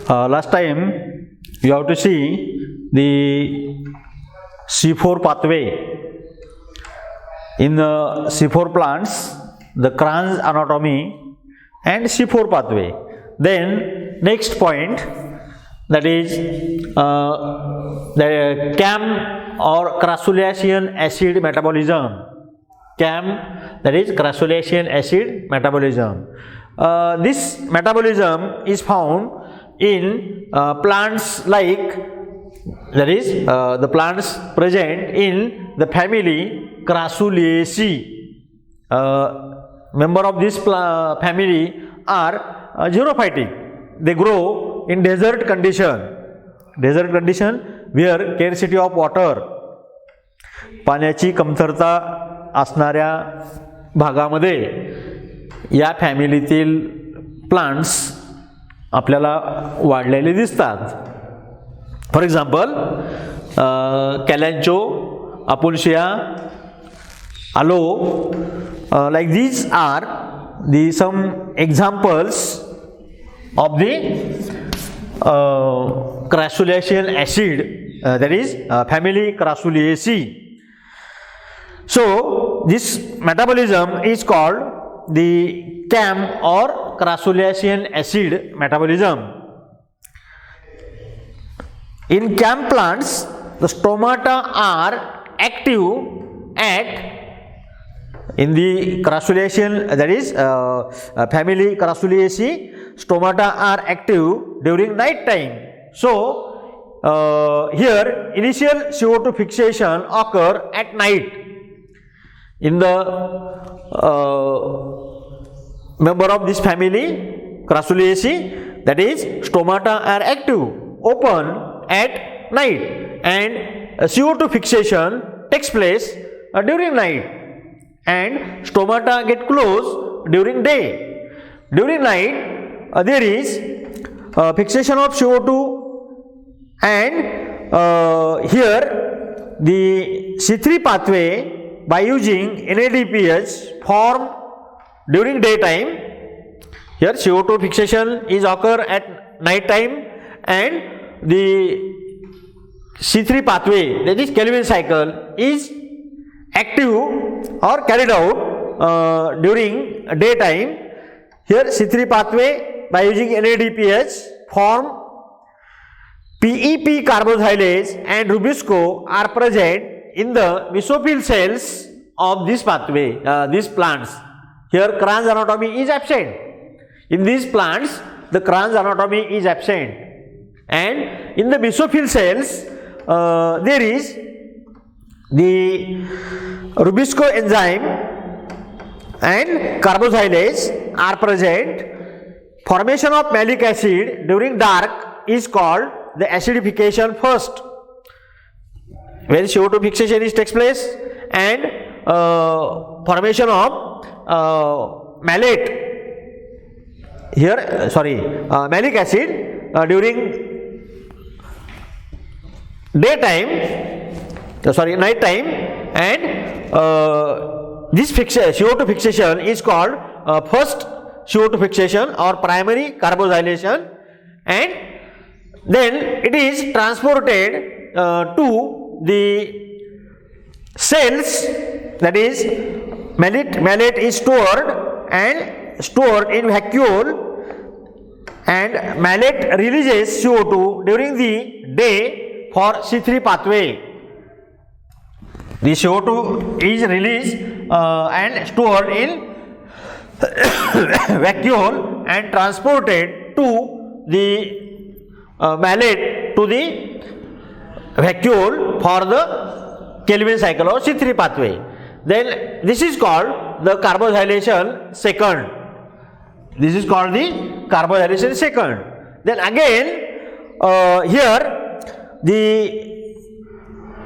Last time you have to see the C4 pathway. In the C4 plants, the Kranz anatomy and C4 pathway. Then next point, that is the CAM or crassulacean acid metabolism. CAM, that is crassulacean acid metabolism. This metabolism is found in plants like, that is the plants present in the family Crassulaceae. Member of this family are xerophytic. They grow in desert condition where scarcity of water, पाण्याची कमतरता असणाऱ्या भागामध्ये या फॅमिलीतील plants आपल्याला वाढलेले दिसतात. For example kalanchoe, अपुल्शिया, aloe, like these are the some examples of the crassulacean acid, that is family Crassulaceae. So this metabolism is called the CAM or crassulacean acid metabolism. In CAM plants, the stomata are active at, in the crassulacean, that is family Crassulaceae, stomata are active during night time. So here initial CO2 fixation occur at night in the member of this family Crassulaceae, that is stomata are active, open at night, and CO2 fixation takes place during night, and stomata get closed during day. During night there is fixation of CO2, and here the C3 pathway by using NADPH form during daytime. Here CO2 fixation is occur at night time, and the C3 pathway, that is Calvin cycle, is active or carried out during daytime. Here C3 pathway by using NADPH form PEP carboxylase and rubisco are present in the mesophyll cells of this pathway, these plants. Here Kranz anatomy is absent. In these plants the Kranz anatomy is absent, and in the mesophyll cells there is the rubisco enzyme and carboxylase are present. Formation of malic acid during dark is called the acidification first, when CO2 fixation is takes place, and formation of malate, here malic acid during night time, and this CO2 fixation is called first CO2 fixation or primary carboxylation, and then it is transported to the cells, that is malate is stored in vacuole, and malate releases CO2 during the day for C3 pathway. The CO2 is released and stored in vacuole and transported to the malate to the vacuole for the Calvin cycle or C3 pathway. Then this is called the carboxylation second. This is called the carboxylation second. Then again here the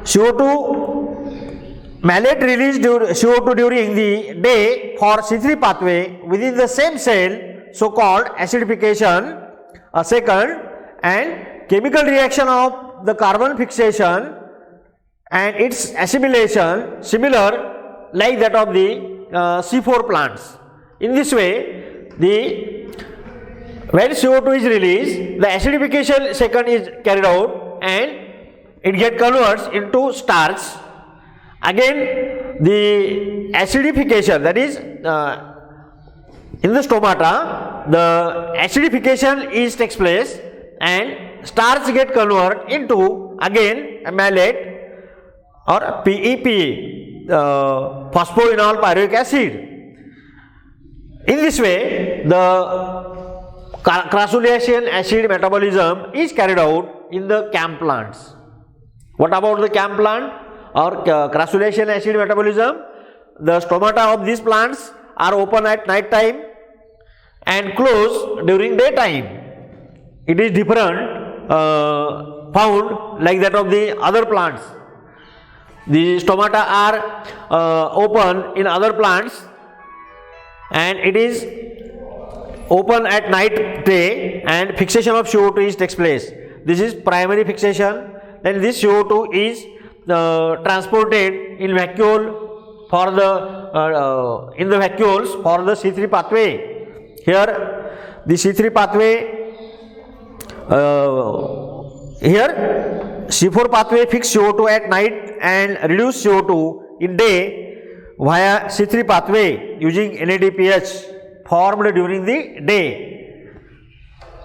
CO2 malate released CO2 during the day for C3 pathway within the same cell, so called acidification second, and chemical reaction of the carbon fixation and its assimilation similar like that of the C4 plants. In this way the when CO2 is released, the acidification second is carried out and it get converts into starch. Again, the acidification, that is in the stomata, the acidification is takes place and starch get converted into again a malate or PEP, phosphoenol pyruvic acid. In this way, the crassulacean acid metabolism is carried out in the CAM plants. What about the CAM plant or crassulacean acid metabolism? The stomata of these plants are open at night time and closed during daytime. It is different found like that of the other plants. The stomata are open in other plants and it is open at night day and fixation of CO2 is takes place. This is primary fixation. Then this CO2 is transported in vacuole for the in the vacuoles for the C3 pathway. Here the C3 pathway, here C4 pathway fix CO2 at night and reduce CO2 in day via C3 pathway using NADPH formed during the day.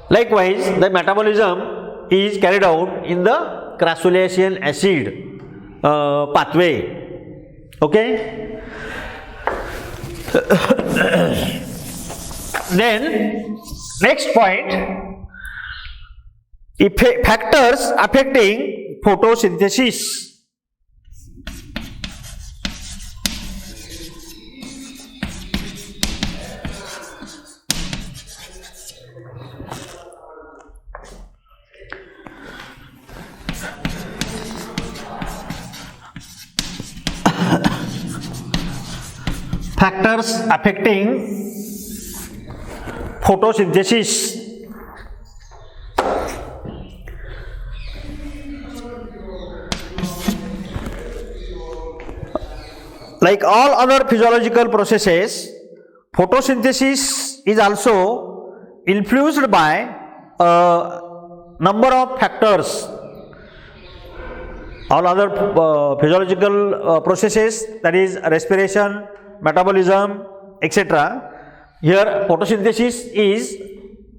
Likewise, the metabolism is carried out in the crassulacean acid pathway. Okay. Then next point, factors affecting photosynthesis. Factors affecting photosynthesis. Like all other physiological processes, photosynthesis is also influenced by a number of factors. All other physiological processes, that is respiration, metabolism, etc. Here photosynthesis is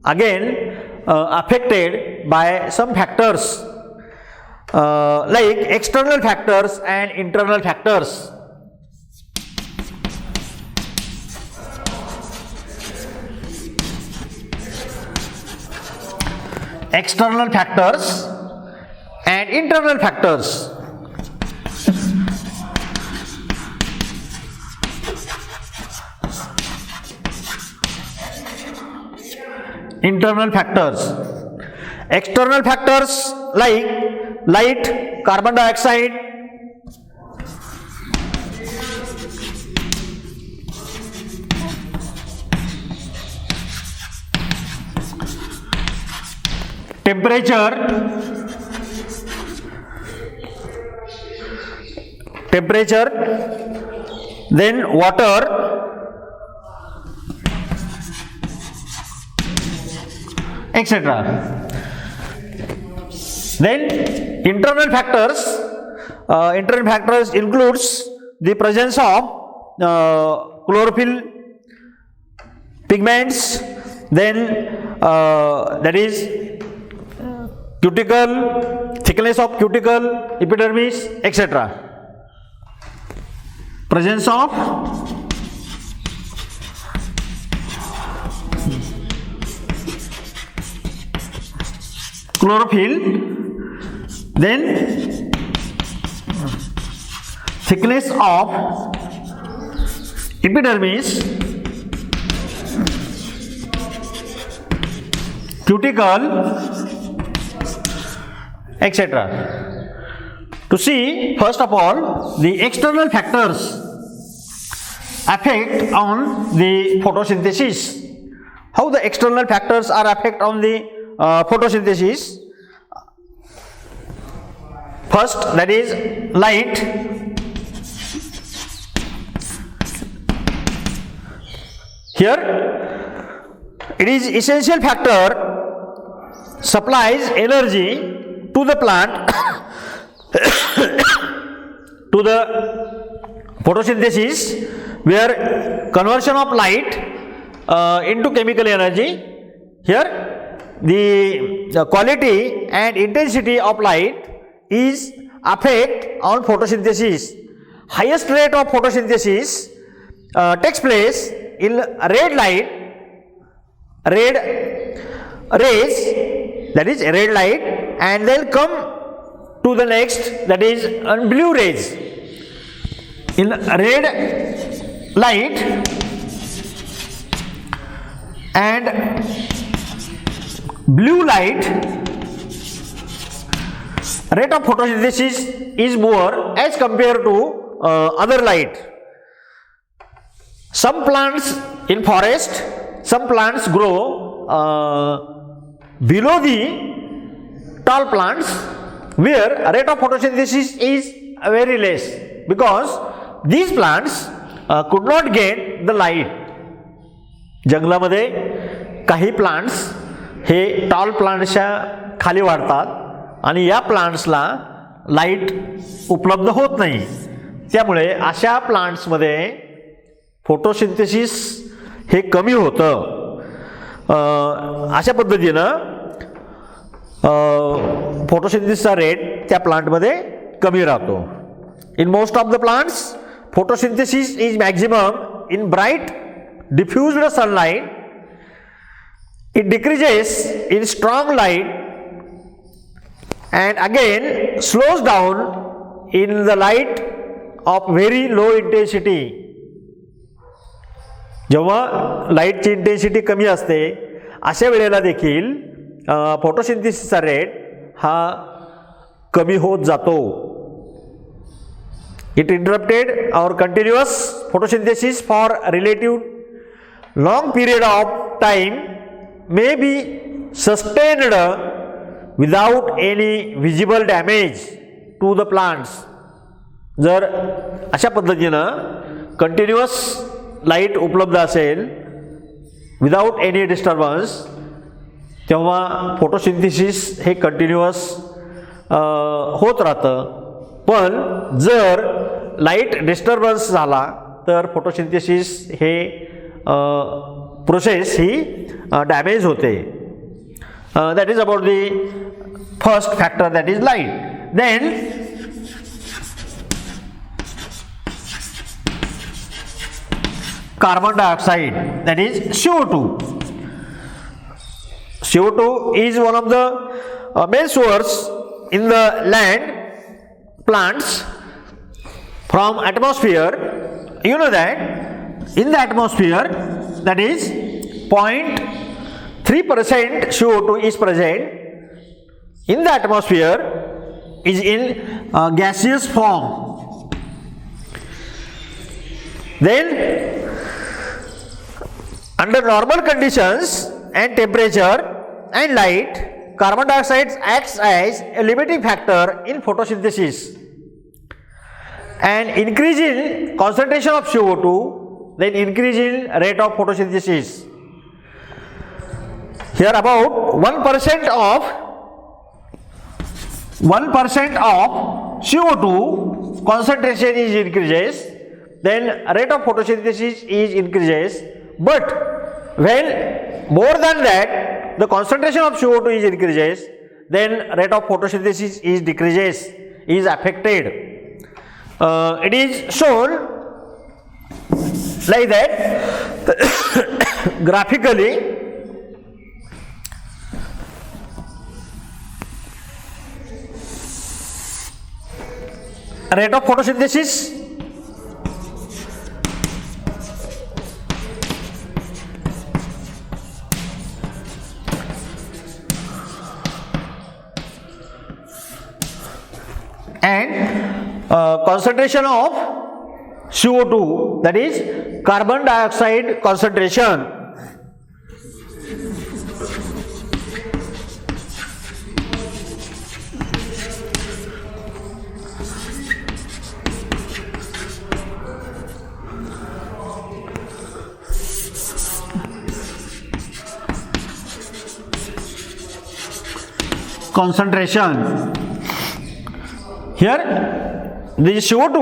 again affected by some factors like external factors and internal factors. External factors and internal factors. Internal factors. External factors like light, carbon dioxide, temperature, then water, etc. Then internal factors includes the presence of chlorophyll, pigments, then that is cuticle, thickness of cuticle, epidermis, etc. Presence of chlorophyll, then thickness of epidermis, cuticle, etc. To see, first of all, the external factors affect on the photosynthesis. How the external factors are affect on the photosynthesis? First, that is light. Here It is essential factor supplies energy to the plant to the photosynthesis, where conversion of light into chemical energy. Here the quality and intensity of light is affect on photosynthesis. Highest rate of photosynthesis takes place in red rays, that is red light, and then come to the next, that is blue rays. In red light and blue light, rate of photosynthesis is more as compared to other light. Some plants in forest, some plants grow below the tall plants, where rate of photosynthesis is very less, because these plants could not get the light. जंगलामध्ये काही plants हे toll प्लांट्सच्या खाली वाढतात आणि या प्लांट्सला light उपलब्ध होत नाही, त्यामुळे अशा प्लांट्समध्ये फोटोसिंथेसिस हे कमी होतं. अशा पद्धतीनं फोटोसिंथेसिसचा रेट त्या प्लांटमध्ये कमी राहतो. In most of the plants photosynthesis is maximum in bright diffused sunlight. It decreases in strong light and again slows down in the light of very low intensity. जेव्हा लाईटची इंटेन्सिटी कमी असते अशा वेळेला देखील फोटोसिंथेसिसचा रेट हा कमी होत जातो. It interrupted our continuous photosynthesis for relative long period of time may be sustained without any visible damage to the plants. जर अशा पद्धतीनं कंटिन्युअस लाईट उपलब्ध असेल विदाउट एनी डिस्टर्बन्स, तेव्हा फोटोसिंथेसिस हे कंटिन्युअस होत राहतं. पण जर लाईट डिस्टर्बन्स झाला तर फोटोसिंथेसिस हे प्रोसेस ही डॅमेज होते. That is about the first factor, that is light. Then carbon dioxide, that is CO2. CO2 is one of the main source in the land plants from atmosphere. You know that in the atmosphere, that is 0.3% CO2 is present in the atmosphere, is in gaseous form. Then under normal conditions and temperature and light, carbon dioxide acts as a limiting factor in photosynthesis, and increase in concentration of CO2 then increase in rate of photosynthesis. Here about 1% of CO2 concentration is increases, then rate of photosynthesis is increases. But when more than that the concentration of CO2 is increases, then rate of photosynthesis is decreases, is affected. It is shown like that graphically. Rate of photosynthesis and concentration of CO2, that is carbon dioxide concentration. concentration. Here the CO2,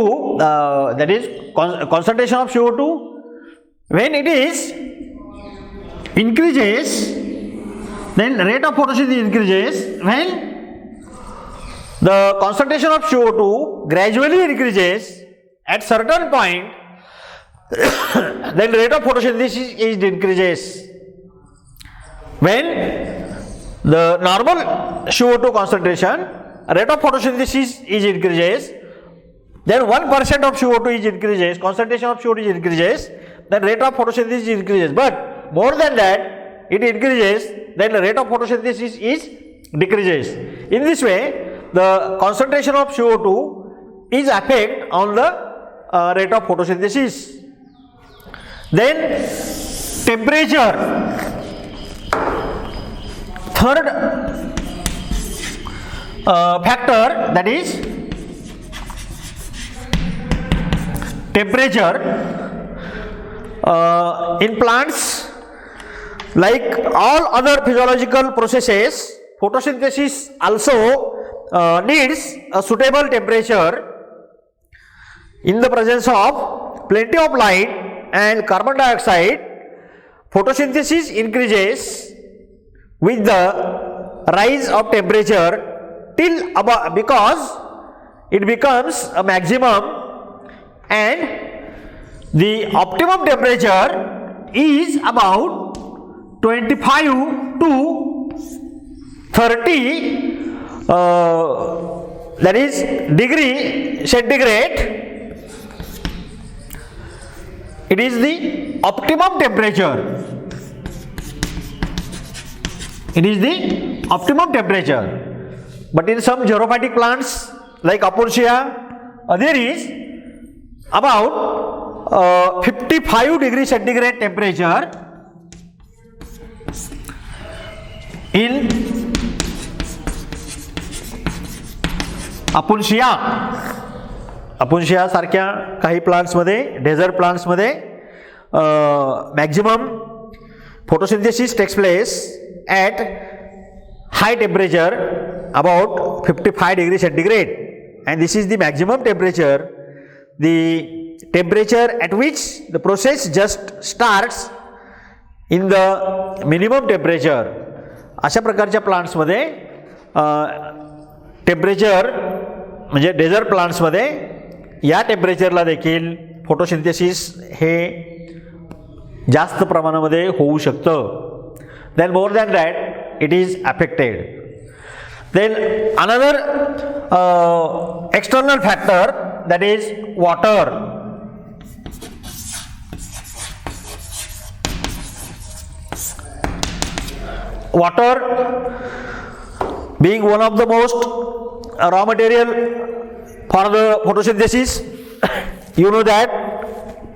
that is concentration of CO2, when it is increases, then rate of photosynthesis increases. When the concentration of CO2 gradually increases at certain point, then rate of photosynthesis is decreases. When the normal CO2 concentration, rate of photosynthesis is increases, then 1% of CO2 is increases, concentration of CO2 is increases, then rate of photosynthesis increases. But more than that, it increases, then the rate of photosynthesis is decreases. In this way, the concentration of CO2 is affect on the rate of photosynthesis. Then temperature, third factor, that is temperature. In plants, like all other physiological processes, photosynthesis also needs a suitable temperature. In the presence of plenty of light and carbon dioxide, photosynthesis increases with the rise of temperature till above, because it becomes a maximum, and the optimum temperature is about 25 to 30 that is degree centigrade. It is the optimum temperature. It is the optimum temperature. But in some xerophytic plants like Apocyea, there is about 55 degree centigrade temperature in Apocyea सारख्या काही plants मध्ये, dessert plants मध्ये maximum photosynthesis takes place at high temperature about 55 degree centigrade, and this is the maximum temperature, the temperature at which the process just starts in the minimum temperature. अशा प्रकारच्या plants मध्ये temperature म्हणजे dessert plants मध्ये या टेम्परेचरला देखील photosynthesis हे जास्त प्रमाणामध्ये होऊ शकतं. Then more than that it is affected. Then another external factor that is water. Water being one of the most raw material for the photosynthesis, you know that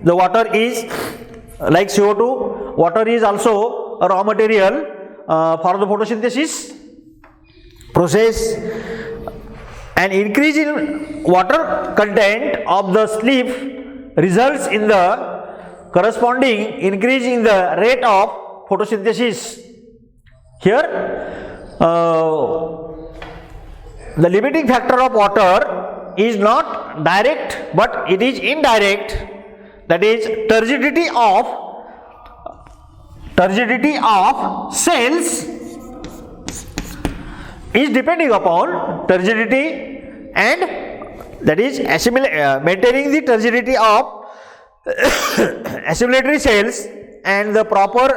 the water is like CO2, water is also a raw material for the photosynthesis process. An increase in water content of the leaf results in the corresponding increase in the rate of photosynthesis. Here the limiting factor of water is not direct but it is indirect, that is turgidity of cells is depending upon turgidity, and that is maintaining the turgidity of assimilatory cells and the proper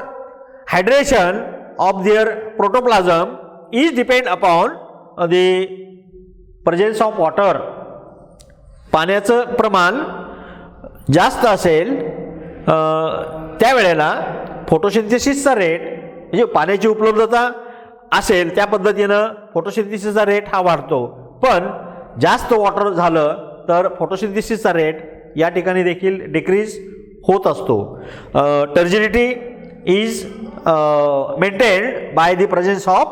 hydration of their protoplasm is depend upon the presence of water. पाण्याचं प्रमाण जास्त असेल त्यावेळेला फोटोसिंथेसिसचा rate, म्हणजे पाण्याची उपलब्धता असेल त्या पद्धतीनं फोटोसिंथेसिसचा रेट हा वाढतो. पण जास्त वॉटर झालं तर फोटोसिंथेसिसचा रेट या ठिकाणी देखील डिक्रीज होत असतो. Turgidity is maintained by the presence of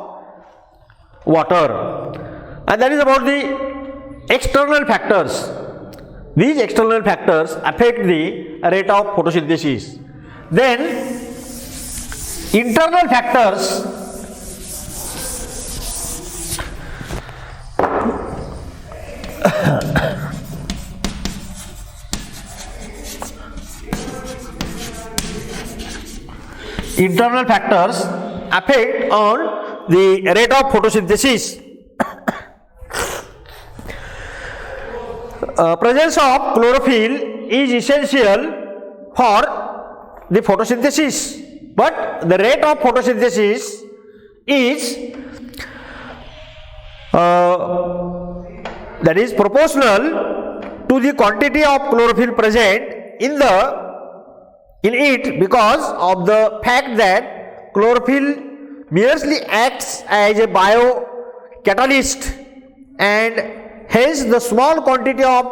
water, and that is about the external factors. These external factors affect the rate of photosynthesis. Then internal factors internal factors affect on the rate of photosynthesis. Presence of chlorophyll is essential for the photosynthesis, but the rate of photosynthesis is that is proportional to the quantity of chlorophyll present in it, because of the fact that chlorophyll merely acts as a biocatalyst, and hence the small quantity of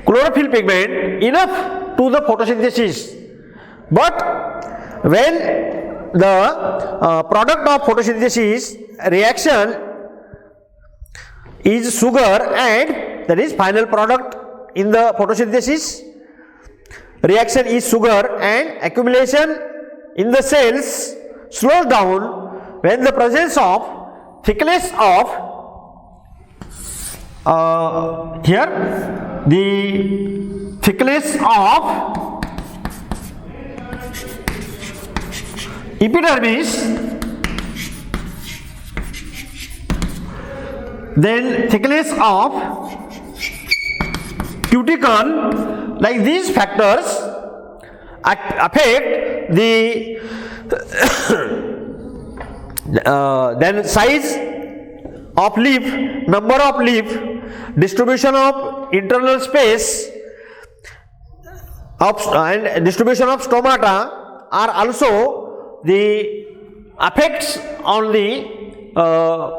chlorophyll pigment enough to the photosynthesis. But when the product of photosynthesis reaction is sugar, and that is final product in the photosynthesis reaction is sugar, and accumulation in the cells slows down when the presence of thickness of here the thickness of epidermis, then thickness of cuticle, like these factors affect the then size of leaf, number of leaf, distribution of internal space of and distribution of stomata are also the effects on the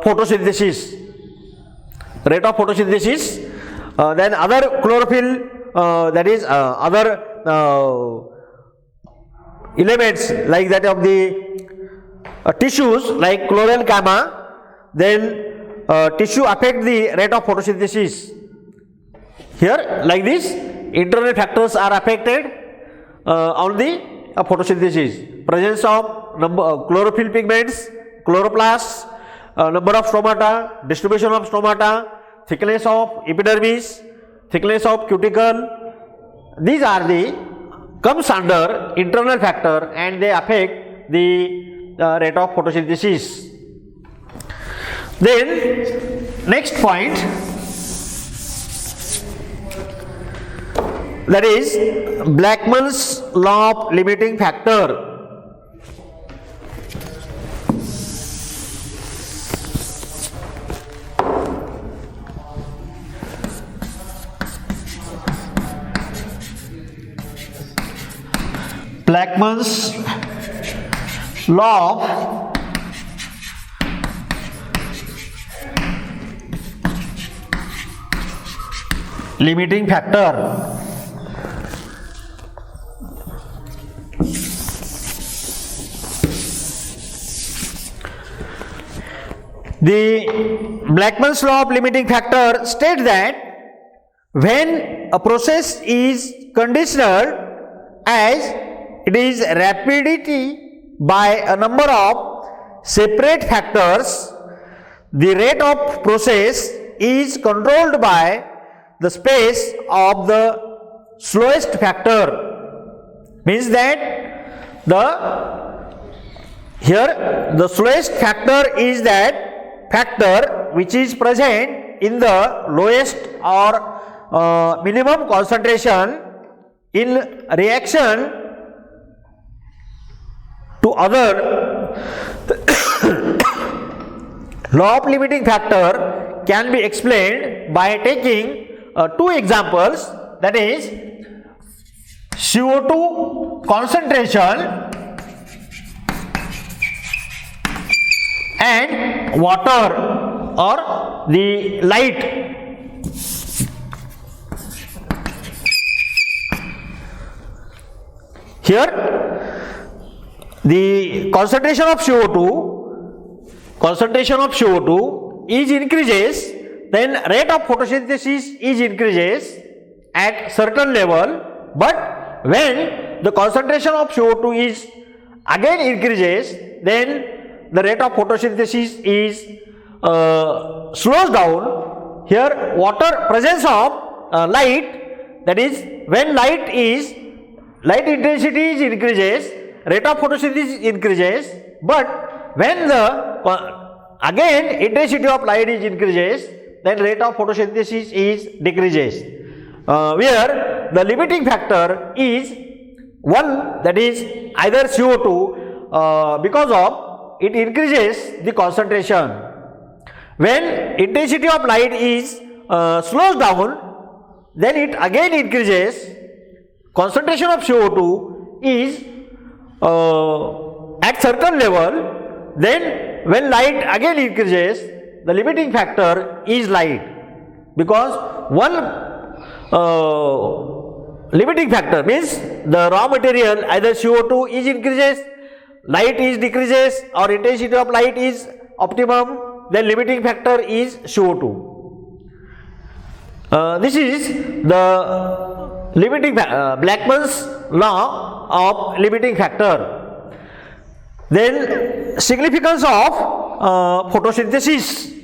photosynthesis, rate of photosynthesis. Then other chlorophyll, that is other elements like that of the tissues like chloroenchyma, then tissue affect the rate of photosynthesis. Here like this, internal factors are affected on the photosynthesis. Presence of chlorophyll pigments, chloroplasts, number of stomata, distribution of stomata, thickness of epidermis, thickness of cuticle, these are the comes under internal factor, and they affect the rate of photosynthesis. Then next point, that is Blackman's law of limiting factor. Blackman's law of limiting factor. The Blackman's law of limiting factor states that when a process is conditional as it is rapidity by a number of separate factors, the rate of process is controlled by the space of the slowest factor. Means that here the slowest factor is that factor which is present in the lowest or minimum concentration in reaction to other. Law of limiting factor can be explained by taking two examples, that is CO2 concentration and water or the light. Here the concentration of CO2 is increases, then rate of photosynthesis is increases at certain level, but when the concentration of CO2 is again increases, then the rate of photosynthesis is slows down. Here water presence of light, that is when light intensity is increases, rate of photosynthesis increases, but when the again intensity of light is increases, then rate of photosynthesis is decreases, where the limiting factor is one, that is either CO2, because of it increases the concentration. When intensity of light is slows down, then it again increases. Concentration of CO2 is at certain level. Then when light again increases, the limiting factor is light, because one limiting factor means the raw material, either CO2 is increases, light is decreases, or intensity of light is optimum, then limiting factor is CO2. This is the limiting Blackman's law of limiting factor. Then significance of photosynthesis.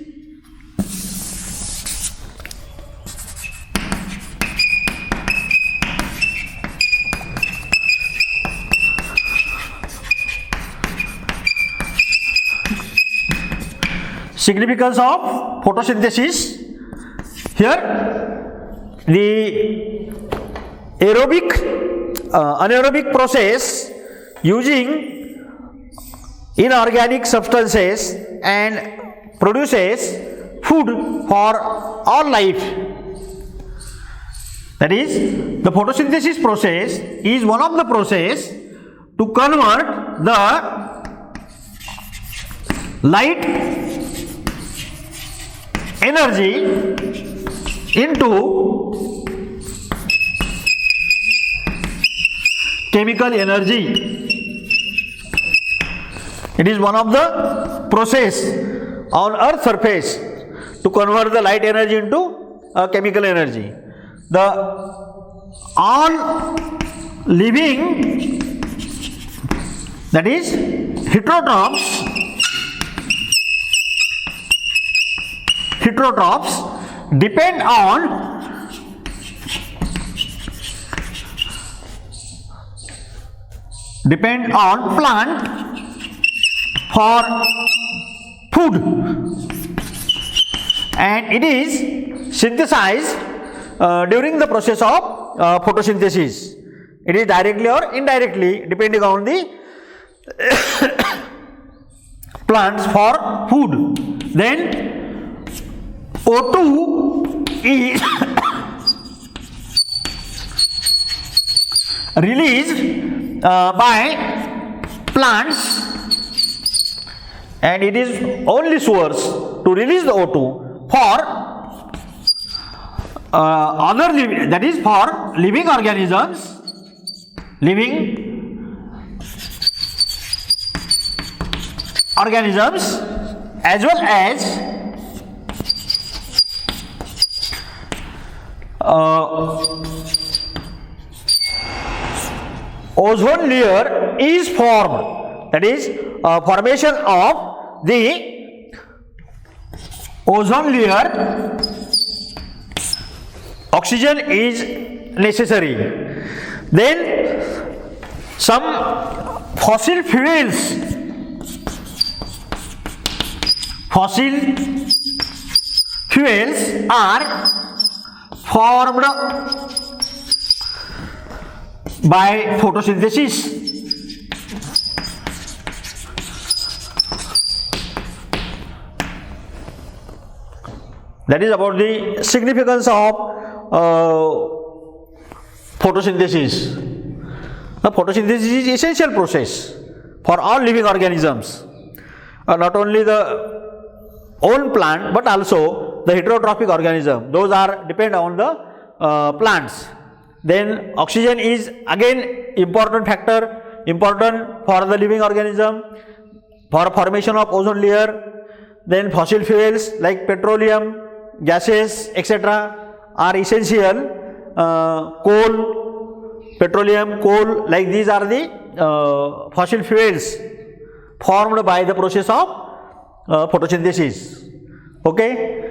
Significance of photosynthesis. Here the anaerobic process using inorganic substances and produces food for all life. That is, the photosynthesis process is one of the process to convert the light energy into chemical energy. It is one of the process on earth surface to convert the light energy into chemical energy. The all living, that is heterotrophs depend on plant for food, and it is synthesized during the process of photosynthesis. It is directly or indirectly depending on the plants for food. Then O2 is released by plants, and it is only source to release the O2 for other living, that is for living organisms, as well as ozone layer is formed. That is formation of the ozone layer. Oxygen is necessary. Then some fossil fuels are formed by photosynthesis. That is about the significance of photosynthesis. Now, photosynthesis is essential process for all living organisms, not only the own plant but also the heterotrophic organism. Those are depend on the plants. Then oxygen is again important factor, important for the living organism, for formation of ozone layer. Then fossil fuels like petroleum, gases, etc. are essential. Coal, petroleum, coal, like these are the fossil fuels formed by the process of photosynthesis. Okay.